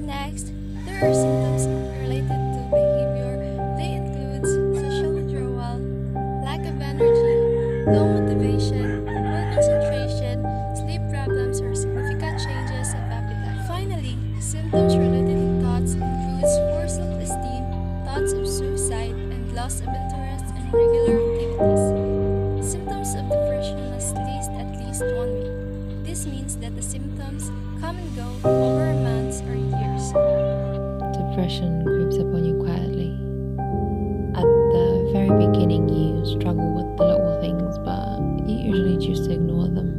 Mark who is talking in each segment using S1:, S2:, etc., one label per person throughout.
S1: Next, there are symptoms related to behavior. They include social withdrawal, lack of energy, low motivation, poor concentration, sleep problems, or significant changes of appetite. Finally, symptoms related to thoughts includes poor self-esteem, thoughts of suicide, and loss of interest in regular activities. Symptoms of depression must last at least 1 week. This means that the symptoms come and go over months or years.
S2: Depression creeps upon you quietly. At the very beginning, you struggle with the little things, but you usually choose to ignore them.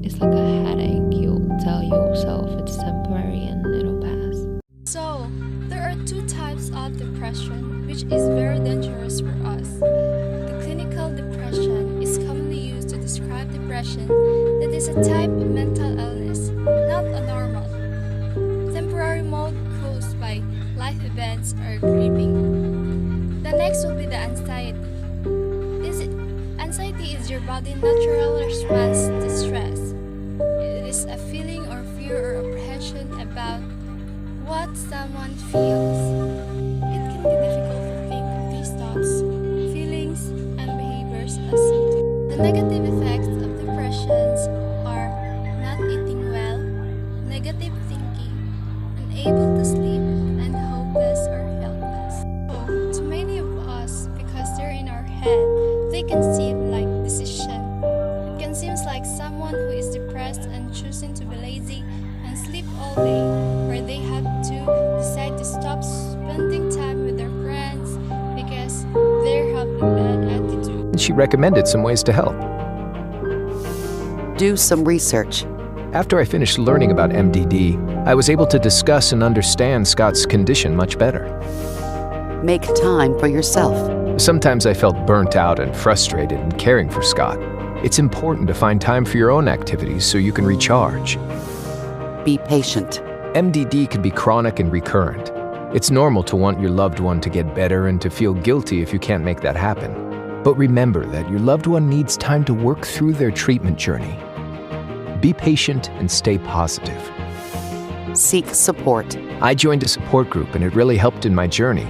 S2: It's like a headache. You'll tell yourself it's temporary and it'll pass.
S1: So, there are two types of depression, which is very dangerous for us. The clinical depression is commonly used to describe depression that is a type of mental illness, not a normal, temporary mode caused by life events or grieving. The next will be the anxiety. Anxiety is your body's natural response to stress. It is a feeling or fear or apprehension about what someone feels. It can be difficult to think of these thoughts, feelings, and behaviors as symptoms. The negative effects of depressions are not eating well, negative thinking, unable to sleep, and hopeless or helpless. So, to many of us, because they're in our head, they can seem like decision. It can seem like someone who is depressed and choosing to be lazy and sleep all day, or they have to decide to stop spending time with their friends because they have a bad attitude.
S3: She recommended some ways to help.
S4: Do some research.
S3: After I finished learning about MDD, I was able to discuss and understand Scott's condition much better.
S4: Make time for yourself.
S3: Sometimes I felt burnt out and frustrated in caring for Scott. It's important to find time for your own activities so you can recharge.
S4: Be patient.
S3: MDD can be chronic and recurrent. It's normal to want your loved one to get better and to feel guilty if you can't make that happen. But remember that your loved one needs time to work through their treatment journey. Be patient and stay positive.
S4: Seek support.
S3: I joined a support group and it really helped in my journey.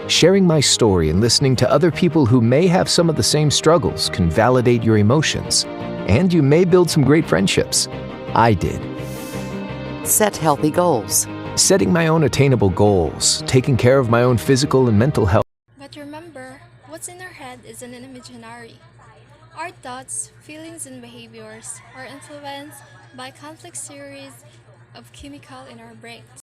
S3: Sharing my story and listening to other people who may have some of the same struggles can validate your emotions, and you may build some great friendships. I did.
S4: Set healthy goals.
S3: Setting my own attainable goals, taking care of my own physical and mental health.
S1: But remember, what's in our head is an imaginary. Our thoughts, feelings, and behaviors are influenced by complex series of chemicals in our brains.